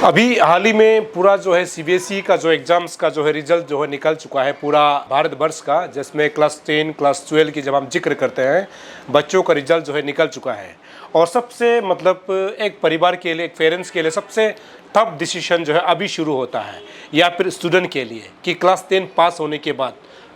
अभी हाल ही में पूरा जो है सीबीएसई का जो एग्जाम्स का जो है रिजल्ट जो है निकल चुका है पूरा भारतवर्ष का, जिसमें क्लास 10 क्लास 12 की जब हम जिक्र करते हैं बच्चों का रिजल्ट जो है निकल चुका है। और सबसे मतलब एक परिवार के लिए, एक पेरेंट्स के लिए सबसे टफ डिसीजन जो है अभी शुरू होता है, या फिर स्टूडेंट के लिए कि क्लास 10 पास होने के बाद,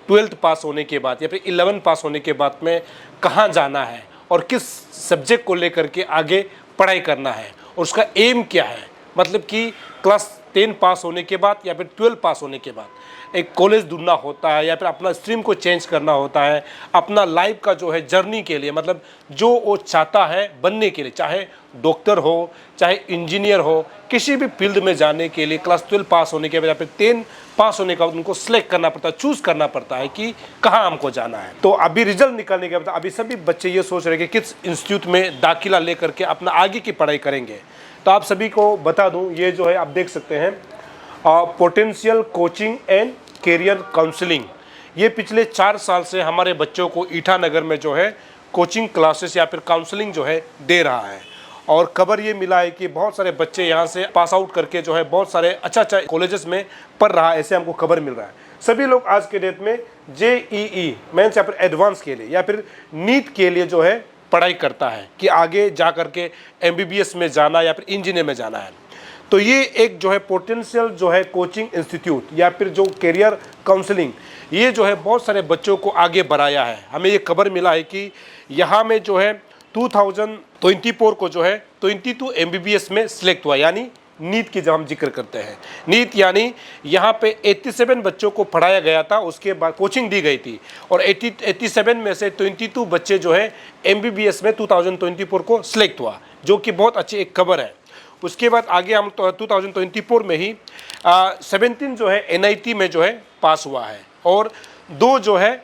12th पास होने के बाद या फिर 11 पास होने के बाद में कहाँ जाना है और किस सब्जेक्ट को लेकर के आगे पढ़ाई करना है और उसका एम क्या है। मतलब कि क्लास 10 पास होने के बाद या फिर 12 पास होने के बाद एक कॉलेज ढूंढना होता है या फिर अपना स्ट्रीम को चेंज करना होता है, अपना लाइफ का जो है जर्नी के लिए, मतलब जो वो चाहता है बनने के लिए, चाहे डॉक्टर हो चाहे इंजीनियर हो, किसी भी फील्ड में जाने के लिए क्लास 12 पास होने के बाद या फिर 10 पास होने के बाद उनको सिलेक्ट करना पड़ता है, चूज़ करना पड़ता है कि कहाँ हमको जाना है। तो अभी रिजल्ट निकलने के बाद अभी सभी बच्चे ये सोच रहे हैं कि किस इंस्टीट्यूट में दाखिला लेकर के अपना आगे की पढ़ाई करेंगे। तो आप सभी को बता दूं, ये जो है आप देख सकते हैं Potential Coaching and Career Counselling, ये पिछले 4 साल से हमारे बच्चों को ईटानगर में जो है कोचिंग क्लासेस या फिर काउंसलिंग जो है दे रहा है। और खबर ये मिला है कि बहुत सारे बच्चे यहाँ से पास आउट करके जो है बहुत सारे अच्छा कॉलेजेस में पढ़ रहा है, ऐसे हमको खबर मिल रहा है। सभी लोग आज के डेट में JEE मेंस या फिर एडवांस के लिए या फिर नीट के लिए जो है पढ़ाई करता है कि आगे जा कर के MBBS में जाना या फिर इंजीनियर में जाना है। तो ये एक जो है पोटेंशियल जो है कोचिंग इंस्टीट्यूट या फिर जो कैरियर काउंसलिंग, ये जो है बहुत सारे बच्चों को आगे बढ़ाया है। हमें ये खबर मिला है कि यहाँ में जो है 2024 को जो है 22 MBBS में सिलेक्ट हुआ, यानी नीट की जब हम जिक्र करते हैं, नीट यानी यहाँ पे 87 बच्चों को पढ़ाया गया था, उसके बाद कोचिंग दी गई थी और 87 में से 22 बच्चे जो है MBBS में 2024 को सिलेक्ट हुआ, जो कि बहुत अच्छी एक खबर है। उसके बाद आगे हम 2024 में ही 17 जो है NIT में जो है पास हुआ है और 2 जो है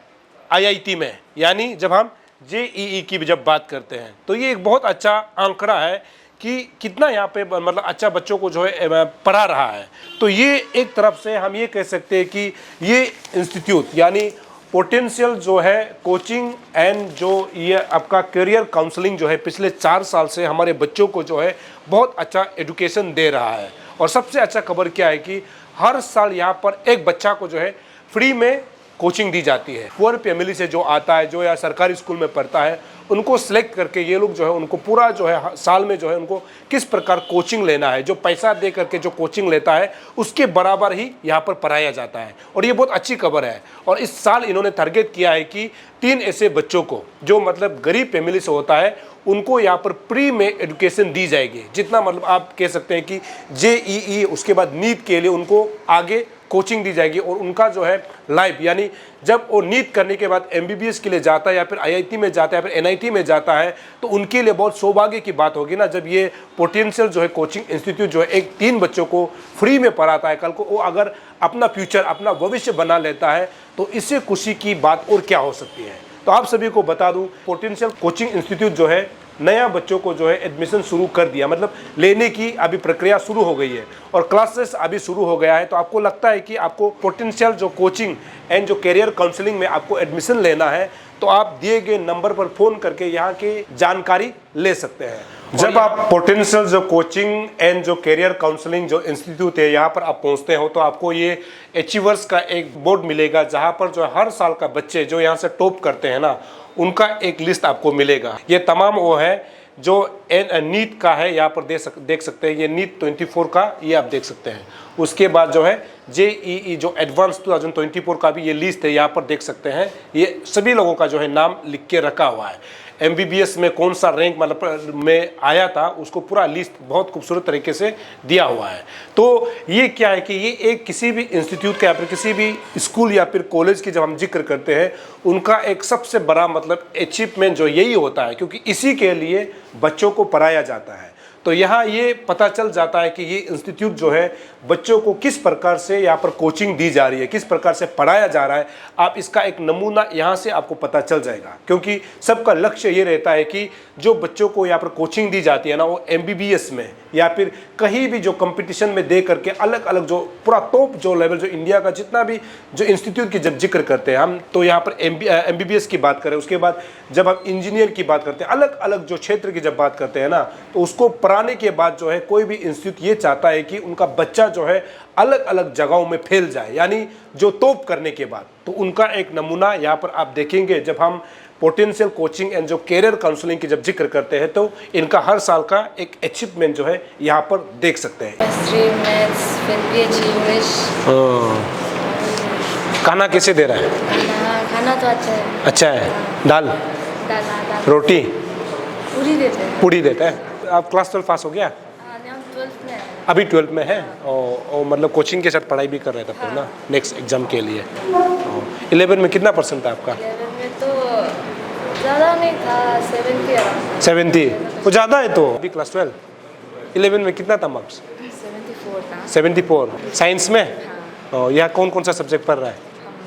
IIT में, यानी जब हम JEE की जब बात करते हैं तो ये एक बहुत अच्छा आंकड़ा है कि कितना यहाँ पे मतलब अच्छा बच्चों को जो है पढ़ा रहा है। तो ये एक तरफ से हम ये कह सकते हैं कि ये इंस्टीट्यूट यानी पोटेंशियल जो है कोचिंग एंड जो ये आपका करियर काउंसलिंग जो है पिछले 4 साल से हमारे बच्चों को जो है बहुत अच्छा एजुकेशन दे रहा है। और सबसे अच्छा खबर क्या है कि हर साल यहाँ पर एक बच्चा को जो है फ्री में कोचिंग दी जाती है। पुअर फैमिली से जो आता है, जो या सरकारी स्कूल में पढ़ता है, उनको सेलेक्ट करके ये लोग जो है उनको पूरा जो है साल में जो है उनको किस प्रकार कोचिंग लेना है, जो पैसा दे करके जो कोचिंग लेता है उसके बराबर ही यहाँ पर पढ़ाया जाता है। और ये बहुत अच्छी खबर है। और इस साल इन्होंने टारगेट किया है कि 3 ऐसे बच्चों को जो मतलब गरीब फैमिली से होता है उनको यहाँ पर फ्री में एजुकेशन दी जाएगी। जितना मतलब आप कह सकते हैं कि JEE उसके बाद नीट के लिए उनको आगे कोचिंग दी जाएगी और उनका जो है लाइफ, यानी जब वो नीट करने के बाद MBBS के लिए जाता है या फिर IIT में जाता है या फिर NIT में जाता है तो उनके लिए बहुत सौभाग्य की बात होगी ना, जब ये पोटेंशियल जो है कोचिंग इंस्टीट्यूट जो है एक 3 बच्चों को फ्री में पढ़ाता है। कल को वो अगर अपना फ्यूचर, अपना भविष्य बना लेता है तो इससे खुशी की बात और क्या हो सकती है। तो आप सभी को बता दूं, पोटेंशियल कोचिंग इंस्टीट्यूट जो है नया बच्चों को जो है एडमिशन शुरू कर दिया, मतलब लेने की अभी प्रक्रिया शुरू हो गई है और क्लासेस अभी शुरू हो गया है। तो आपको लगता है कि आपको पोटेंशियल जो कोचिंग एंड जो कैरियर काउंसलिंग में आपको एडमिशन लेना है तो आप दिए गए नंबर पर फ़ोन करके यहाँ की जानकारी ले सकते हैं। जब आप पोटेंशियल जो कोचिंग एंड जो कैरियर काउंसलिंग जो इंस्टीट्यूट है यहाँ पर आप पहुँचते हो तो आपको ये अचीवर्स का एक बोर्ड मिलेगा, जहाँ पर जो हर साल का बच्चे जो यहाँ से टॉप करते हैं ना, उनका एक लिस्ट आपको मिलेगा। ये तमाम वो है जो नीट का है, यहाँ पर देख सकते हैं, ये नीट 24 का ये आप देख सकते हैं। उसके बाद जो है JEE जो एडवांस 2024 का भी ये लिस्ट है, यहाँ पर देख सकते हैं। ये सभी लोगों का जो है नाम लिख के रखा हुआ है। MBBS में कौन सा रैंक मतलब में आया था उसको पूरा लिस्ट बहुत खूबसूरत तरीके से दिया हुआ है। तो ये क्या है कि ये एक किसी भी इंस्टीट्यूट का या फिर किसी भी स्कूल या फिर कॉलेज की जब हम जिक्र करते हैं उनका एक सबसे बड़ा मतलब अचीवमेंट जो यही होता है, क्योंकि इसी के लिए बच्चों को पढ़ाया जाता है। तो यहाँ ये पता चल जाता है कि ये इंस्टीट्यूट जो है बच्चों को किस प्रकार से यहाँ पर कोचिंग दी जा रही है, किस प्रकार से पढ़ाया जा रहा है। आप इसका एक नमूना यहाँ से आपको पता चल जाएगा, क्योंकि सबका लक्ष्य ये रहता है कि जो बच्चों को यहाँ पर कोचिंग दी जाती है ना, वो MBBS में या फिर कहीं भी जो कंपटीशन में दे करके अलग अलग जो पूरा टॉप जो लेवल जो इंडिया का जितना भी जो इंस्टीट्यूट की जब जिक्र करते हैं हम, तो यहाँ पर MBBS की बात करें, उसके बाद जब हम इंजीनियर की बात करते हैं, अलग अलग जो क्षेत्र की जब बात करते हैं ना, तो उसको पढ़ाने के बाद जो है कोई भी इंस्टीट्यूट ये चाहता है कि उनका बच्चा जो है अलग अलग जगहों में फैल जाए, यानी जो तोप करने के बाद। तो उनका एक नमूना यहाँ पर आप देखेंगे। जब हम पोटेंशियल कोचिंग एंड जो कैरियर काउंसलिंग की जब जिक्र करते हैं तो इनका हर साल का एक अचीवमेंट जो है यहाँ पर देख सकते हैं। खाना कैसे दे रहा है? खाना तो अच्छा है। दाल रोटी पूरी देता है। आप क्लास 12 पास हो गया? अभी 12 में है और मतलब कोचिंग के साथ पढ़ाई भी कर रहे थे फिर ना नेक्स्ट एग्जाम के लिए। 11 में कितना परसेंट था आपका? 11 में तो ज़्यादा नहीं था, 70। वो ज़्यादा है। तो अभी क्लास 12 11 में कितना था मार्क्स? 74 था। 74। साइंस में? हाँ। यहाँ कौन कौन सा सब्जेक्ट पढ़ रहा है?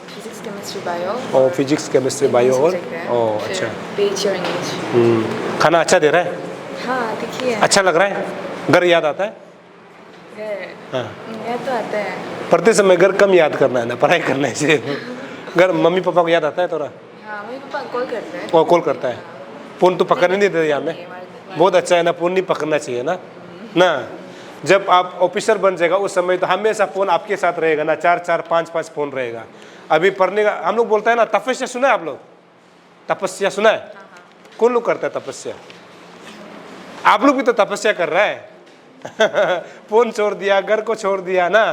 Physics chemistry bio. और फिजिक्स केमिस्ट्री बायो और अच्छा। पेज और इंग्लिश। खाना अच्छा दे रहा है? हाँ देखिए। अच्छा लग रहा है? घर याद आता है? हाँ याद तो आता है। पढ़ते समय घर कम याद करना है ना, पढ़ाई करने से। घर मम्मी पापा को याद आता है थोड़ा? हाँ मम्मी पापा कॉल करते हैं। और कॉल करता है। फ़ोन तो पकड़ने नहीं देते यहाँ में। बहुत अच्छा है ना, फ़ोन नहीं पकड़ना चाहिए ना। ना जब आप ऑफिसर बन जाएगा उस समय तो हमेशा फ़ोन आपके साथ रहेगा ना, 4-4 5-5 फ़ोन रहेगा। अभी पढ़ने का हम लोग बोलते हैं ना, तपस्या सुना है आप लोग? तपस्या सुना है? कौन लोग करता है तपस्या? आप लोग भी तो तपस्या कर रहा है। फ़ोन छोड़ दिया, घर को छोड़ दिया ना।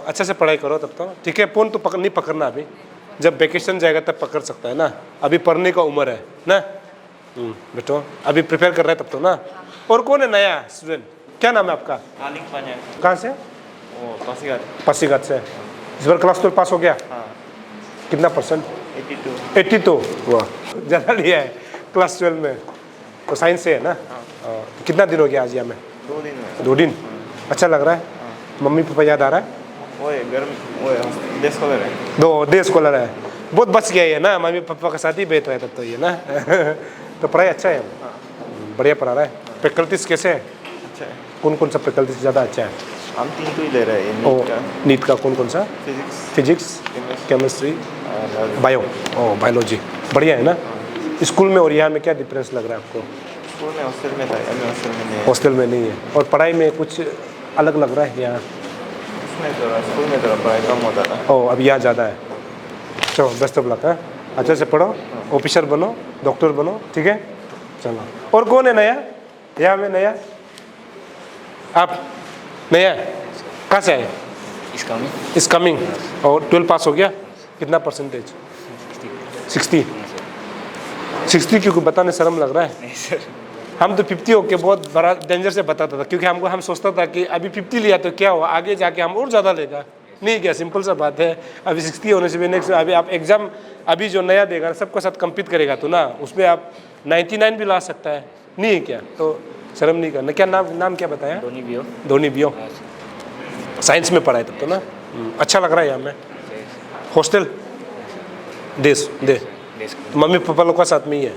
अच्छे से पढ़ाई करो तब तो ठीक है। फ़ोन तो नहीं पकड़ना अभी, जब वेकेशन जाएगा तब पकड़ सकता है ना। अभी पढ़ने का उम्र है ना। बेटो अभी प्रिपेयर कर रहे हैं तब तो ना। और कौन है नया स्टूडेंट? क्या नाम है आपका? कहाँ से? पासीघाट से। इस बार क्लास 12 पास हो गया? कितना परसेंट? 82। वाह ज़्यादा लिया है क्लास 12 में। तो साइंस से है ना? कितना दिन हो गया आज यहाँ में? 2 दिन। अच्छा लग रहा है? मम्मी पापा याद आ रहा है? डे स्कॉलर है। बहुत बच गया है ना, मम्मी पापा के साथ ही बैठ रहा है तब तो ये ना। तो पढ़ाई अच्छा है, बढ़िया पढ़ा रहा है। फैकल्टीज कैसे है? अच्छा है। कौन कौन सा फैकल्टीज ज़्यादा अच्छा है? हम 3 को ही ले रहे हैं। नीट का कौन कौन सा? Physics chemistry bio biology. बढ़िया है ना? स्कूल में और यहाँ में क्या डिफरेंस लग रहा है आपको? स्कूल में हॉस्टल में था, हॉस्टल में नहीं है। और पढ़ाई में कुछ अलग लग रहा है यहाँ? स्कूल में तो पढ़ाई कम होता था। अब यहाँ ज़्यादा है। चलो बेस्ट ऑफ लक है। अच्छे से पढ़ो, ऑफिसर बनो, डॉक्टर बनो, ठीक है? चलो। और कौन है नया यहाँ में? नया आप नया कहाँ से आए? इस कमिंग। और 12 पास हो गया? कितना परसेंटेज? 60 क्योंकि बताने शर्म लग रहा है? नहीं सर। हम तो 50 होके बहुत बड़ा डेंजर से बताता था, क्योंकि हम सोचता था कि अभी 50 लिया तो क्या हुआ, आगे जाके हम और ज़्यादा लेगा। नहीं क्या, सिंपल सा बात है। अभी 60 होने से भी नेक्स्ट अभी आप एग्ज़ाम अभी जो नया देगा सबके साथ कम्पीट करेगा तो ना, उसमें आप 99 भी ला सकता है। नहीं है क्या? तो शर्म नहीं करना। क्या नाम क्या बताया? धोनी बियो। साइंस में पढ़ा है तब तो ना। अच्छा लग रहा है यहाँ में? हॉस्टल दे मम्मी पापा लोग का साथ में ही है?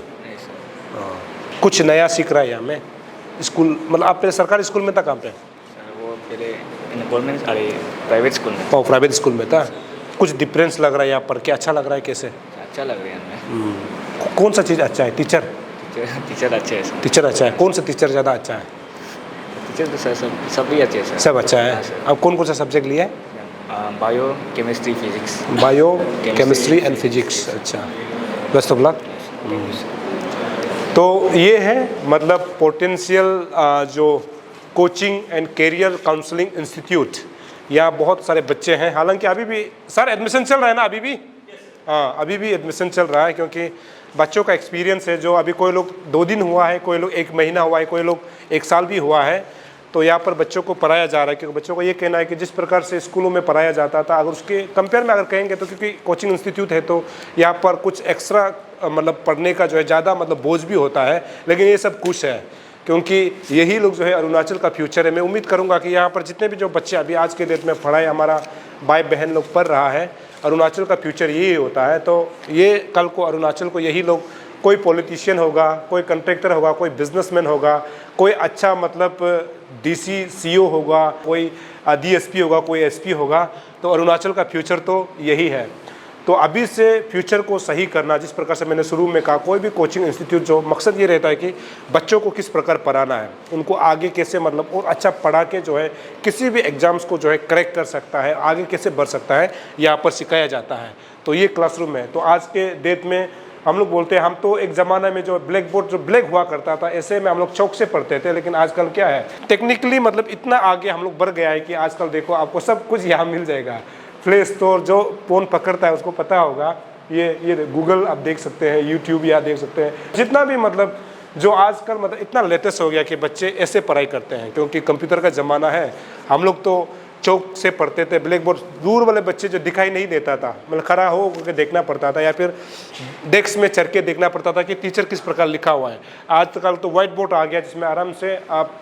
कुछ नया सीख रहा है यहाँ में? स्कूल मतलब आप पहले सरकारी स्कूल में था? कहाँ पे? वो पहले गवर्नमेंट प्राइवेट स्कूल में। प्राइवेट स्कूल में था। कुछ डिफरेंस लग रहा है यहाँ पर? क्या अच्छा लग रहा है? कैसे अच्छा लग रहा है? कौन सा चीज़ अच्छा है? टीचर अच्छा है। टीचर अच्छा है। कौन सा टीचर ज़्यादा अच्छा है? टीचर तो सब भी अच्छे हैं। सब अच्छा है। अब कौन कौन सा सब्जेक्ट लिया है? Bio chemistry physics. Bio chemistry and physics. अच्छा, बेस्ट ऑफ लक। तो ये है मतलब पोटेंशियल जो Coaching and Career Counselling Institute. यहाँ बहुत सारे बच्चे हैं। हालांकि अभी भी सर एडमिशन चल रहा है ना? अभी भी हाँ, अभी भी एडमिशन चल रहा है, क्योंकि बच्चों का एक्सपीरियंस है। जो अभी कोई लोग 2 दिन हुआ है, कोई लोग 1 महीना हुआ है, कोई लोग 1 साल भी हुआ है। तो यहाँ पर बच्चों को पढ़ाया जा रहा है, क्योंकि बच्चों को ये कहना है कि जिस प्रकार से स्कूलों में पढ़ाया जाता था, अगर उसके कंपेयर में अगर कहेंगे तो, क्योंकि कोचिंग इंस्टीट्यूट है तो यहाँ पर कुछ एक्स्ट्रा मतलब पढ़ने का जो है ज़्यादा मतलब बोझ भी होता है। लेकिन ये सब कुछ है, क्योंकि यही लोग जो है अरुणाचल का फ्यूचर है। मैं उम्मीद करूँगा कि यहाँ पर जितने भी जो बच्चे अभी आज के डेट में पढ़ाई हमारा भाई बहन लोग पढ़ रहा है, अरुणाचल का फ्यूचर यही होता है। तो ये कल को अरुणाचल को यही लोग, कोई पॉलिटिशियन होगा, कोई कंट्रैक्टर होगा, कोई बिजनेसमैन होगा, कोई अच्छा मतलब डीसी सीओ होगा, कोई डीएसपी होगा, कोई एसपी होगा। तो अरुणाचल का फ्यूचर तो यही है। तो अभी से फ्यूचर को सही करना, जिस प्रकार से मैंने शुरू में कहा, कोई भी कोचिंग इंस्टीट्यूट जो मकसद ये रहता है कि बच्चों को किस प्रकार पढ़ाना है, उनको आगे कैसे मतलब और अच्छा पढ़ा के जो है किसी भी एग्जाम्स को जो है क्रैक कर सकता है, आगे कैसे बढ़ सकता है, यहाँ पर सिखाया जाता है। तो ये क्लासरूम है। तो आज के डेट में हम लोग बोलते हैं, हम तो एक ज़माना में जो ब्लैक बोर्ड जो ब्लैक हुआ करता था, ऐसे में हम लोग चौक से पढ़ते थे, लेकिन आजकल क्या है, टेक्निकली मतलब इतना आगे हम लोग बढ़ गया है कि आजकल देखो आपको सब कुछ यहाँ मिल जाएगा। प्ले स्टोर जो फ़ोन पकड़ता है उसको पता होगा, ये गूगल आप देख सकते हैं, यूट्यूब या देख सकते हैं, जितना भी मतलब जो आजकल मतलब इतना लेटेस्ट हो गया कि बच्चे ऐसे पढ़ाई करते हैं, क्योंकि कंप्यूटर का ज़माना है। हम लोग तो चौक से पढ़ते थे, ब्लैक बोर्ड दूर वाले बच्चे जो दिखाई नहीं देता था, मतलब खड़ा हो के देखना पड़ता था, या फिर डेस्क में चढ़ के देखना पड़ता था कि टीचर किस प्रकार लिखा हुआ है। आजकल तो व्हाइट बोर्ड आ गया, जिसमें आराम से आप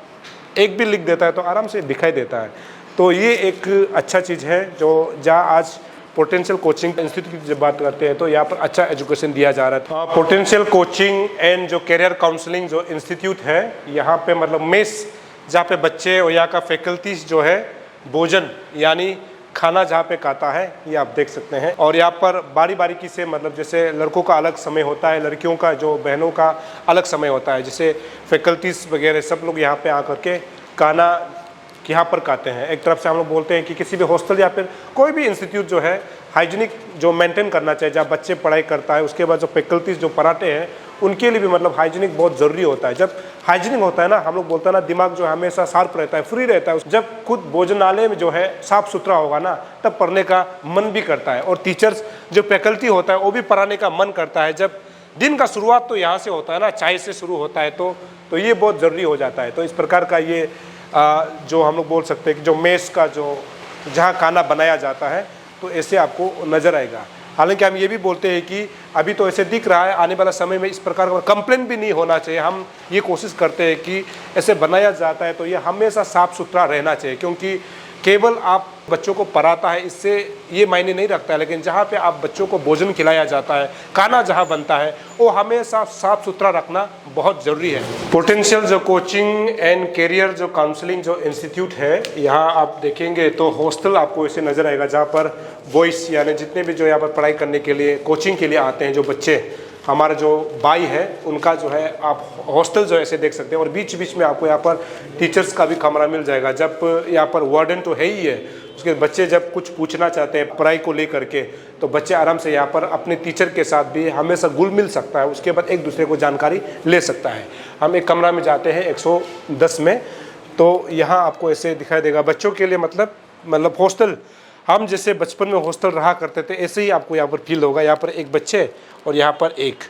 एक भी लिख देता है तो आराम से दिखाई देता है। तो ये एक अच्छा चीज़ है जो जहाँ आज पोटेंशियल कोचिंग इंस्टीट्यूट की जब बात करते हैं तो यहाँ पर अच्छा एजुकेशन दिया जा रहा है। पोटेंशियल कोचिंग एंड जो करियर काउंसलिंग जो इंस्टीट्यूट है, यहाँ पे मतलब मेस जहाँ पे बच्चे और यहाँ का फैकल्टीज जो है भोजन यानी खाना जहाँ पे खाता है, ये आप देख सकते हैं। और यहाँ पर बारी बारीकी से मतलब जैसे लड़कों का अलग समय होता है, लड़कियों का जो बहनों का अलग समय होता है, जैसे फैकल्टीज वगैरह सब लोग यहाँ पे आकर के खाना यहाँ पर खाते हैं। एक तरफ से हम लोग बोलते हैं कि किसी भी हॉस्टल या फिर कोई भी इंस्टीट्यूट जो है हाइजीनिक जो मेंटेन करना चाहिए, जहाँ बच्चे पढ़ाई करता है, उसके बाद जो फैकल्टीज जो पढ़ाते हैं उनके लिए भी मतलब हाइजीनिक बहुत ज़रूरी होता है। जब हाइजीनिक होता है ना, हम लोग बोलते हैं ना, दिमाग जो हमेशा शार्प रहता है, फ्री रहता है। जब खुद भोजनालय में जो है साफ़ सुथरा होगा ना, तब पढ़ने का मन भी करता है, और टीचर्स जो फैकल्टी होता है वो भी पढ़ाने का मन करता है। जब दिन का शुरुआत तो यहाँ से होता है ना, चाय से शुरू होता है, तो ये बहुत ज़रूरी हो जाता है। तो इस प्रकार का ये जो हम लोग बोल सकते हैं कि जो मेस का जो जहाँ खाना बनाया जाता है, तो ऐसे आपको नज़र आएगा। हालांकि हम ये भी बोलते हैं कि अभी तो ऐसे दिख रहा है, आने वाला समय में इस प्रकार का कंप्लेंट भी नहीं होना चाहिए। हम ये कोशिश करते हैं कि ऐसे बनाया जाता है तो ये हमेशा साफ़ सुथरा रहना चाहिए, क्योंकि केवल आप बच्चों को पढ़ाता है इससे ये मायने नहीं रखता है, लेकिन जहाँ पे आप बच्चों को भोजन खिलाया जाता है, खाना जहाँ बनता है, वो हमेशा साफ़ सुथरा रखना बहुत ज़रूरी है। पोटेंशियल जो कोचिंग एंड करियर जो काउंसलिंग जो इंस्टीट्यूट है, यहाँ आप देखेंगे तो हॉस्टल आपको ऐसे नज़र आएगा, जहाँ पर बॉयज़ यानी जितने भी जो यहाँ पर पढ़ाई करने के लिए कोचिंग के लिए आते हैं जो बच्चे, हमारे जो भाई है उनका जो है आप हॉस्टल जो ऐसे देख सकते हैं। और बीच बीच में आपको यहाँ पर टीचर्स का भी कमरा मिल जाएगा। जब यहाँ पर वार्डन तो है ही है, उसके बच्चे जब कुछ पूछना चाहते हैं पढ़ाई को लेकर के, तो बच्चे आराम से यहाँ पर अपने टीचर के साथ भी हमेशा घुल मिल सकता है, उसके बाद एक दूसरे को जानकारी ले सकता है। हम एक कमरा में जाते हैं 110 में, तो यहाँ आपको ऐसे दिखाई देगा बच्चों के लिए, मतलब हॉस्टल हम जैसे बचपन में हॉस्टल रहा करते थे ऐसे ही आपको यहाँ पर फील होगा। यहाँ पर एक बच्चे और यहाँ पर एक,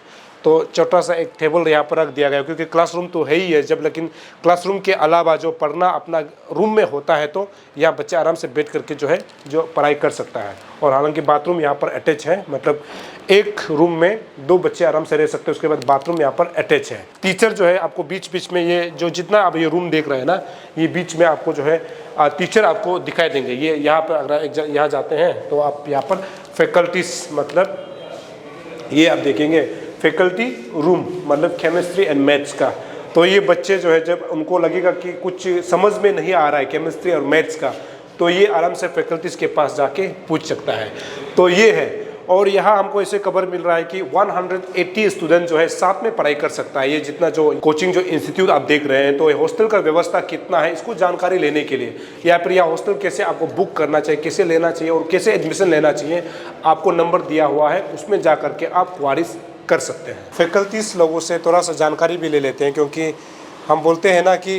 तो छोटा सा एक टेबल यहाँ पर रख दिया गया, क्योंकि क्लासरूम तो है ही है जब, लेकिन क्लासरूम के अलावा जो पढ़ना अपना रूम में होता है, तो यहाँ बच्चे आराम से बैठ करके जो है जो पढ़ाई कर सकता है। और हालांकि बाथरूम यहाँ पर अटैच है, मतलब एक रूम में 2 बच्चे आराम से रह सकते हैं, उसके बाद बाथरूम यहाँ पर अटैच है। टीचर जो है आपको बीच बीच में ये जो जितना आप ये रूम देख रहे हैं ना, ये बीच में आपको जो है टीचर आपको दिखाई देंगे। ये यहाँ पर अगर यहाँ जाते हैं तो आप यहाँ पर फैकल्टीज, मतलब ये आप देखेंगे फैकल्टी रूम, मतलब केमिस्ट्री एंड मैथ्स का। तो ये बच्चे जो है जब उनको लगेगा कि कुछ समझ में नहीं आ रहा है केमिस्ट्री और मैथ्स का, तो ये आराम से फैकल्टीज के पास जाके पूछ सकता है। तो ये है। और यहाँ हमको ऐसे खबर मिल रहा है कि 180 स्टूडेंट जो है साथ में पढ़ाई कर सकता है। ये जितना जो कोचिंग जो इंस्टीट्यूट आप देख रहे हैं, तो हॉस्टल का व्यवस्था कितना है इसको जानकारी लेने के लिए, या फिर यह हॉस्टल कैसे आपको बुक करना चाहिए, कैसे लेना चाहिए और कैसे एडमिशन लेना चाहिए, आपको नंबर दिया हुआ है, उसमें जा करके आप क्वारीज कर सकते हैं। फैकल्टीज लोगों से थोड़ा सा जानकारी भी ले लेते हैं, क्योंकि हम बोलते हैं ना कि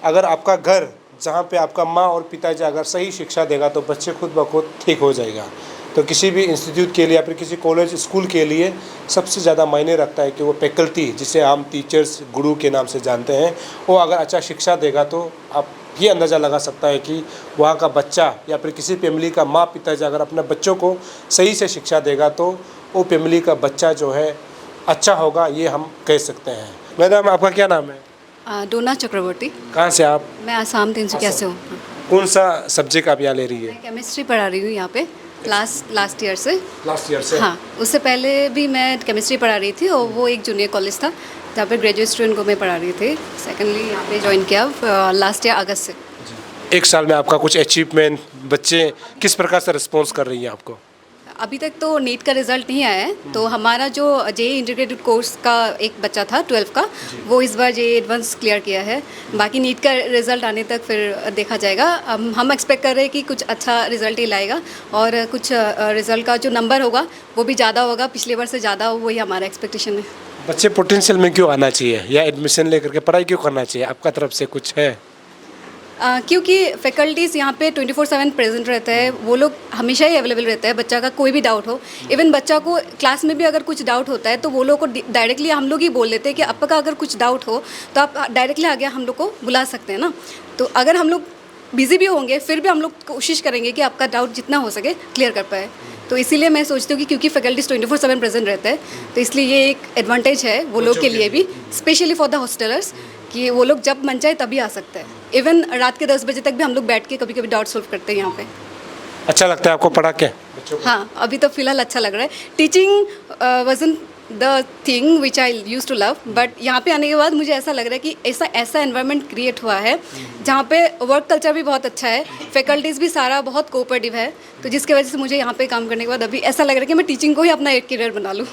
अगर आपका घर जहाँ पे आपका माँ और पिताजी अगर सही शिक्षा देगा तो बच्चे खुद ब खुद ठीक हो जाएगा। तो किसी भी इंस्टीट्यूट के लिए या फिर किसी कॉलेज स्कूल के लिए सबसे ज़्यादा मायने रखता है कि वो फैकल्टी, जिसे हम टीचर्स गुरु के नाम से जानते हैं, वो अगर अच्छा शिक्षा देगा तो आप ये अंदाज़ा लगा सकता है कि वहाँ का बच्चा या फिर किसी फैमिली का माँ पिताजी अगर अपने बच्चों को सही से शिक्षा देगा तो वो फैमिली का बच्चा जो है अच्छा होगा, ये हम कह सकते हैं। मैडम आपका क्या नाम है? डोना चक्रवर्ती। कहाँ से आप? मैं आसाम 301 से हूँ। कौन सा सब्जेक्ट आप यहाँ ले रही है? मैं केमिस्ट्री पढ़ा रही हूँ यहाँ पे लास्ट ईयर से। लास्ट ईयर से? हाँ, उससे पहले भी मैं केमिस्ट्री पढ़ा रही थी और वो एक जूनियर कॉलेज था जहाँ पे ग्रेजुएट स्टूडेंट को मैं पढ़ा रही थी। सेकेंडली यहाँ पे ज्वाइन किया लास्ट ईयर अगस्त से। एक साल में आपका कुछ अचीवमेंट, बच्चे किस प्रकार से रिस्पॉन्स कर रही हैं आपको? अभी तक तो नीट का रिज़ल्ट नहीं आया है, तो हमारा जो जेई इंटीग्रेटेड कोर्स का एक बच्चा था 12 का, वो इस बार जेई एडवांस क्लियर किया है। बाकी नीट का रिज़ल्ट आने तक फिर देखा जाएगा। हम एक्सपेक्ट कर रहे हैं कि कुछ अच्छा रिज़ल्ट ही लाएगा और कुछ रिज़ल्ट का जो नंबर होगा वो भी ज़्यादा होगा, पिछले बार से ज़्यादा हो, वही हमारा एक्सपेक्टेशन है। बच्चे पोटेंशियल में क्यों आना चाहिए या एडमिशन लेकर के पढ़ाई क्यों करना चाहिए, आपका तरफ से कुछ है? क्योंकि फैकल्टीज़ यहाँ पे 24/7 प्रेजेंट रहते हैं, वो लोग हमेशा ही अवेलेबल रहते हैं, बच्चा का कोई भी डाउट हो। इवन बच्चा को क्लास में भी अगर कुछ डाउट होता है तो वो लोग को डायरेक्टली हम लोग ही बोल देते हैं कि आपका अगर कुछ डाउट हो तो आप डायरेक्टली आगे हम लोग को बुला सकते हैं ना। तो अगर हम लोग बिजी भी होंगे फिर भी हम लोग कोशिश करेंगे कि आपका डाउट जितना हो सके क्लियर कर पाए। तो इसीलिए मैं सोचती हूँ कि क्योंकि फैकल्टीज 24/7 प्रेजेंट रहते हैं, तो इसलिए ये एक एडवांटेज है वो लोग के लिए भी, स्पेशली फॉर द हॉस्टलर्स, कि वो लोग जब मन चाहे तभी आ सकते हैं। इवन रात के 10 बजे तक भी हम लोग बैठ के कभी कभी डाउट सोल्व करते हैं यहाँ पे। अच्छा लगता है आपको पढ़ा के बच्चों को? हाँ, अभी तो फिलहाल अच्छा लग रहा है। Teaching wasn't the thing which I use to love, but यहाँ पे आने के बाद मुझे ऐसा लग रहा है कि ऐसा एनवायरनमेंट क्रिएट हुआ है जहाँ पे वर्क कल्चर भी बहुत अच्छा है, फैकल्टीज़ भी सारा बहुत कोऑपरेटिव है, तो जिसकी वजह से मुझे यहाँ पे काम करने के बाद अभी ऐसा लग रहा है कि मैं टीचिंग को ही अपना एक करियर बना लूँ।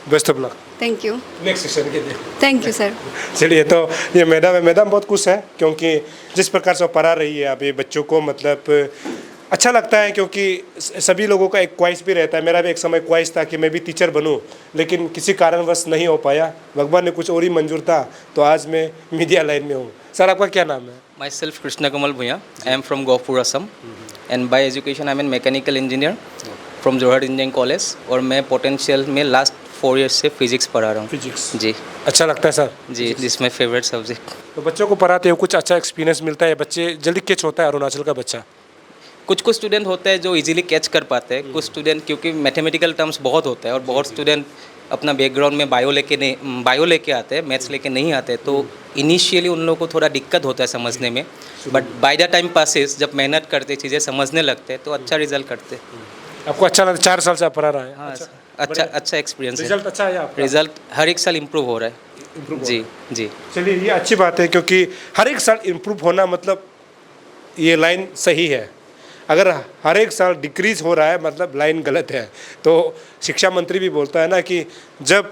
Best of luck. Thank you. Next session के लिए थैंक यू सर। चलिए, तो ये मैडम है, मैडम बहुत खुश है क्योंकि जिस प्रकार से वो पढ़ा रही है अभी बच्चों को, मतलब अच्छा लगता है क्योंकि सभी लोगों का एक ख्वाहिश भी रहता है। मेरा भी एक समय ख्वाहिश था कि मैं भी टीचर बनूं, लेकिन किसी कारणवश नहीं हो पाया, भगवान ने कुछ और ही मंजूर था, तो आज मैं मीडिया लाइन में हूँ। सर आपका क्या नाम है? My self Krishna Kamal Bhuya, I am from Gohpur Assam and by education I am an mechanical engineer from Jorhat Engineering College, और मैं पोटेंशियल में लास्ट 4 ईयर्स से फिजिक्स पढ़ा रहा हूँ। फिजिक्स जी अच्छा लगता है सर? जी, दिस माई फेवरेट सब्जेक्ट। तो बच्चों को पढ़ाते हो कुछ अच्छा एक्सपीरियंस मिलता है? बच्चे जल्दी कैच होता है अरुणाचल का बच्चा? कुछ स्टूडेंट होते हैं जो इजीली कैच कर पाते हैं, कुछ स्टूडेंट क्योंकि मैथमेटिकल टर्म्स बहुत होता है और बहुत स्टूडेंट अपना बैकग्राउंड में बायो लेके आते हैं, मैथ्स लेके नहीं आते, तो इनिशियली उन लोगों को थोड़ा दिक्कत होता है समझने में, but by the time passes जब मेहनत करते चीज़ें समझने लगते हैं तो अच्छा रिजल्ट करते हैं। आपको अच्छा लगता? 4 साल से आप पढ़ा रहा है? हाँ, अच्छा एक्सपीरियंस है। रिजल्ट अच्छा है आपका? रिजल्ट हर एक साल इम्प्रूव हो रहा है। जी जी। चलिए, ये अच्छी बात है क्योंकि हर एक साल इम्प्रूव होना मतलब ये लाइन सही है। अगर हर एक साल डिक्रीज हो रहा है मतलब लाइन गलत है। तो शिक्षा मंत्री भी बोलता है ना कि जब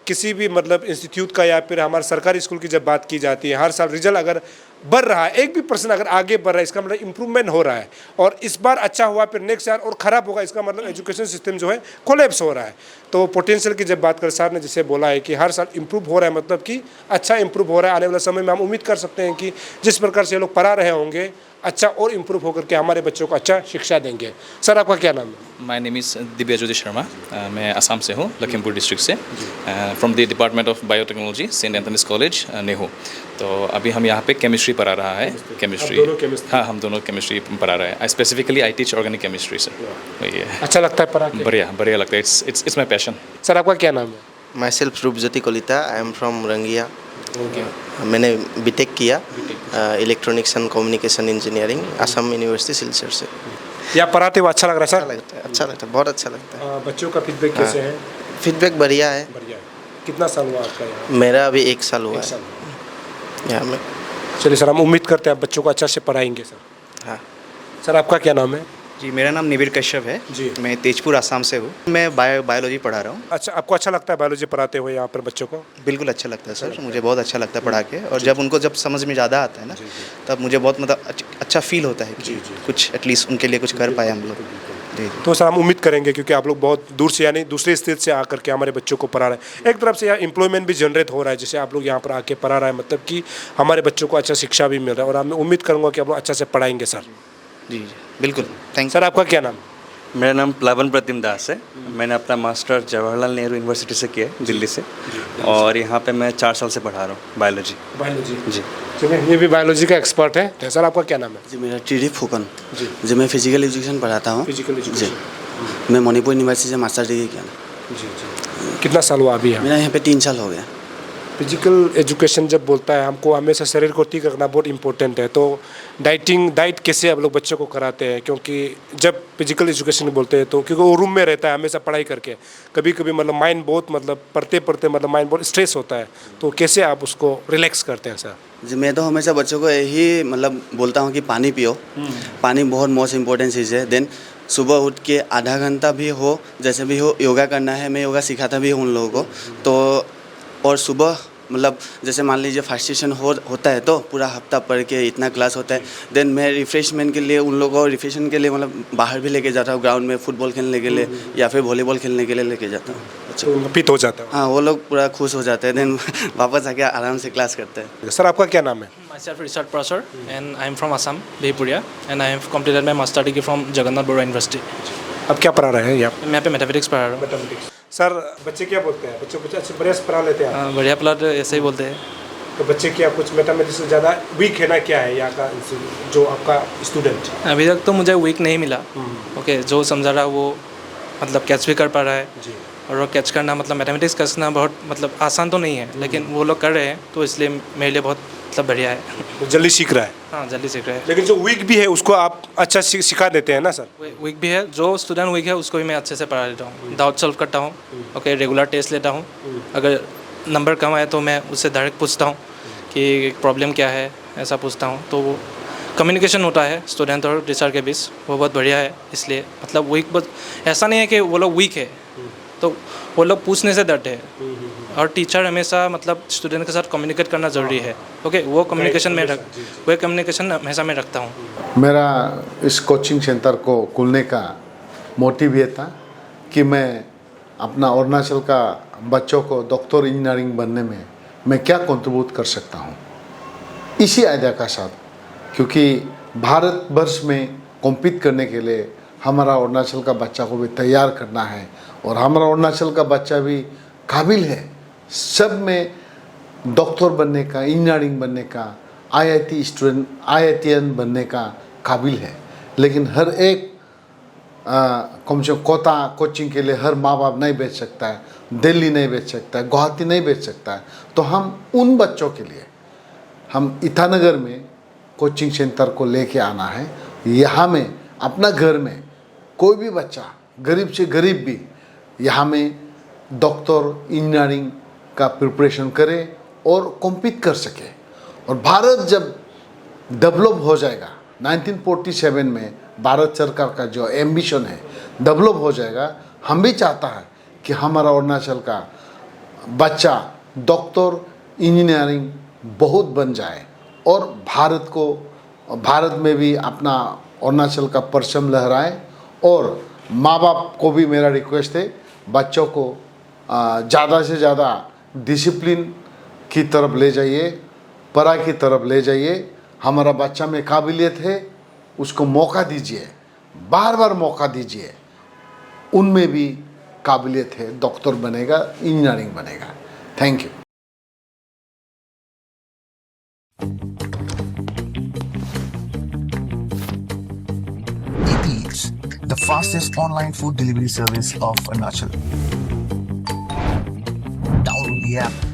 किसी भी मतलब इंस्टीट्यूट का या फिर हमारे सरकारी स्कूल की जब बात की जाती है, हर साल रिजल्ट अगर बढ़ रहा है, 1 भी % अगर आगे बढ़ रहा है, इसका मतलब इम्प्रूवमेंट हो रहा है। और इस बार अच्छा हुआ, फिर नेक्स्ट ईयर और ख़राब होगा, इसका मतलब एजुकेशन सिस्टम जो है कोलैप्स हो रहा है। तो पोटेंशियल की जब बात कर, सर ने जिसे बोला है कि हर साल इम्प्रूव हो रहा है, मतलब कि अच्छा इम्प्रूव हो रहा है। आने वाले समय में हम उम्मीद कर सकते हैं कि जिस प्रकार से ये लोग पढ़ा रहे होंगे, अच्छा और इम्प्रूव होकर के हमारे बच्चों को अच्छा शिक्षा देंगे। सर आपका क्या नाम है? My name is Divya Jyoti Sharma. मैं असम से हूँ, लखीमपुर डिस्ट्रिक्ट से, from the department of biotechnology, saint Anthony's college NEHU. तो अभी हम यहाँ पे केमिस्ट्री पढ़ा रहा है। केमिस्ट्री, हाँ, हम दोनों केमिस्ट्री पढ़ा रहे हैं। Specifically I teach organic chemistry से। ये अच्छा लगता है पढ़ा के? बढ़िया लगता है। It's my passion. सर आपका क्या नाम है? My self Rupjyoti Kalita, I am from Rangia. मैंने बीटेक किया electronics and communication engineering, Assam university Silchar से। या पढ़ाते हुए अच्छा लग रहा है सर? अच्छा लगता है, बहुत अच्छा लगता है। बच्चों का फीडबैक कैसे है? फीडबैक बढ़िया है। बढ़िया है। कितना साल हुआ आपका यहाँ? मेरा अभी 1 साल हुआ है यहाँ में। चलिए सर, हम उम्मीद करते हैं आप बच्चों को अच्छा से पढ़ाएंगे सर। हाँ सर आपका क्या नाम है? जी, मेरा नाम निबिर कश्यप है जी। मैं तेजपुर आसाम से हूँ। मैं बायोलॉजी पढ़ा रहा हूँ। अच्छा, आपको अच्छा लगता है बायोलॉजी पढ़ाते हुए यहाँ पर बच्चों को? बिल्कुल अच्छा लगता है सर, मुझे बहुत अच्छा लगता है पढ़ा के। और जब उनको जब समझ में ज़्यादा आता है ना, तब मुझे बहुत मतलब अच्छा फील होता है कि कुछ एटलीस्ट उनके लिए कुछ कर पाए हम लोग। जी। तो सर हम उम्मीद करेंगे क्योंकि आप लोग बहुत दूर से यानी दूसरे स्टेट से आकर के हमारे बच्चों को पढ़ा रहे हैं। एक तरफ से यहाँ एम्प्लॉयमेंट भी जनरेट हो रहा है, जैसे आप लोग यहाँ पर आके पढ़ा रहे हैं, मतलब कि हमारे बच्चों को अच्छा शिक्षा भी मिल रहा है। और मैं उम्मीद करूँगा कि आप लोग अच्छा से पढ़ाएंगे सर। जी बिल्कुल, थैंक। सर आपका क्या नाम? मेरा नाम प्लावन प्रतिम दास है। मैंने अपना मास्टर जवाहरलाल नेहरू यूनिवर्सिटी से किया है, दिल्ली से, और यहाँ पे मैं 4 साल से पढ़ा रहा हूँ बायोलॉजी। जी। चलिए, ये भी बायोलॉजी का एक्सपर्ट है। तो सर आपका क्या नाम है? जी, मेरा टीडी फुकन जी। मैं फिजिकल एजुकेशन पढ़ाता हूँ। फिजिकल एजुकेशन जी। मैं मणिपुर यूनिवर्सिटी से मास्टर डिग्री किया। जी। कितना साल हुआ अभी यहाँ? मेरा यहाँ पे 3 साल हो गया। फिजिकल एजुकेशन जब बोलता है, हमको हमेशा शरीर को ठीक रखना बहुत इंपॉर्टेंट है। तो डाइट कैसे आप लोग बच्चों को कराते हैं? क्योंकि जब फिजिकल एजुकेशन बोलते हैं तो क्योंकि वो रूम में रहता है हमेशा पढ़ाई करके, कभी कभी मतलब माइंड बहुत मतलब पढ़ते मतलब माइंड बहुत स्ट्रेस होता है, तो कैसे आप उसको रिलैक्स करते हैं सर? जी, मैं तो हमेशा बच्चों को यही मतलब बोलता हूँ कि पानी पियो। पानी बहुत मोस्ट इम्पोर्टेंट चीज़ है। देन सुबह उठ के आधा घंटा भी हो, जैसे भी हो, योगा करना है। मैं योगा सिखाता भी हूँ उन लोगों को। तो और सुबह मतलब जैसे मान लीजिए फर्स्ट सेशन होता है तो पूरा हफ्ता पढ़ के इतना क्लास होता है। देन मैं रिफ्रेशमेंट के लिए उन लोगों को रिफ्रेशन के लिए मतलब बाहर भी लेके जाता हूँ, ग्राउंड में फुटबॉल खेलने के लिए या फिर वॉलीबॉल खेलने के लिए लेके जाता हूँ। अच्छा, पित हो जाता है। हाँ, वो लोग पूरा खुश हो जाते हैं। देन वापस आके आराम से क्लास करते हैं। सर आपका क्या नाम है? Myself Richard Prosser and I am from Assam, Bihupuria, and I have completed my master degree from Jagannath Bora University. अब क्या पढ़ा रहे हैं यहाँ? मैं यहाँ पे मैथमेटिक्स पढ़ा रहा हूँ। मैथमेटिक्स। सर बच्चे क्या बोलते हैं? बच्चों कुछ अच्छे बढ़िया से पढ़ा लेते हैं? हाँ, बढ़िया प्लॉट ऐसे ही बोलते हैं। तो बच्चे क्या कुछ मैथमेटिक्स से ज़्यादा वीक है ना, क्या है यहाँ का जो आपका स्टूडेंट? अभी तक तो मुझे वीक नहीं मिला। ओके, जो समझा रहा वो मतलब कैच भी कर पा रहा है। जी। और वो कैच करना मतलब मैथमेटिक्स करना बहुत मतलब आसान तो नहीं है, लेकिन वो लोग कर रहे हैं तो इसलिए मेरे लिए बहुत मतलब बढ़िया है। तो जल्दी सीख रहा है। हाँ, जल्दी सीख रहे हैं। लेकिन जो वीक भी है उसको आप अच्छा सिखा देते हैं ना सर? वीक भी है, जो स्टूडेंट वीक है उसको भी मैं अच्छे से पढ़ा लेता हूँ। डाउट सॉल्व करता हूँ। ओके, रेगुलर टेस्ट लेता हूँ। अगर नंबर कम आए तो मैं उससे डायरेक्ट पूछता हूँ कि प्रॉब्लम क्या है, ऐसा पूछता हूँ। तो वो कम्युनिकेशन होता है स्टूडेंट और टीचर के बीच, वो बहुत बढ़िया है। इसलिए मतलब वीक बस ऐसा नहीं है कि वो लोग वीक है तो वो लोग पूछने से डरते हैं। और टीचर हमेशा मतलब स्टूडेंट के साथ कम्युनिकेट करना ज़रूरी है। ओके, वो कम्युनिकेशन हमेशा मैं रखता हूँ। मेरा इस कोचिंग सेंटर को खोलने का मोटिव ये था कि मैं अपना अरुणाचल का बच्चों को डॉक्टर इंजीनियरिंग बनने में मैं क्या कंट्रीब्यूट कर सकता हूँ, इसी आइडिया का साथ। क्योंकि भारत वर्ष में कॉम्पीट करने के लिए हमारा अरुणाचल का बच्चा को भी तैयार करना है और हमारा अरुणाचल का बच्चा भी काबिल है सब में डॉक्टर बनने का, इंजीनियरिंग बनने का, आईआईटी स्टूडेंट, आईआईटीएन बनने का काबिल है। लेकिन हर एक कम से कम कोटा कोचिंग के लिए हर माँ बाप नहीं बेच सकता है, दिल्ली नहीं बेच सकता है, गुवाहाटी नहीं बेच सकता है। तो हम उन बच्चों के लिए हम ईटानगर में कोचिंग सेंटर को लेके आना है। यहाँ में अपना घर में कोई भी बच्चा गरीब से गरीब भी यहाँ में डॉक्टर इंजीनियरिंग का प्रिपरेशन करे और कॉम्पीट कर सके। और भारत जब डेवलप हो जाएगा, 1947 में भारत सरकार का जो एम्बिशन है डेवलप हो जाएगा, हम भी चाहता है कि हमारा अरुणाचल का बच्चा डॉक्टर इंजीनियरिंग बहुत बन जाए और भारत में भी अपना अरुणाचल का परचम लहराए। और माँ बाप को भी मेरा रिक्वेस्ट है, बच्चों को ज़्यादा से ज़्यादा डिसिप्लिन की तरफ ले जाइए, पढ़ाई की तरफ ले जाइए। हमारा बच्चा में काबिलियत है, उसको मौका दीजिए, बार बार मौका दीजिए। उनमें भी काबिलियत है, डॉक्टर बनेगा, इंजीनियरिंग बनेगा। Thank you. Eats, the fastest online food delivery service of Arunachal. Download the app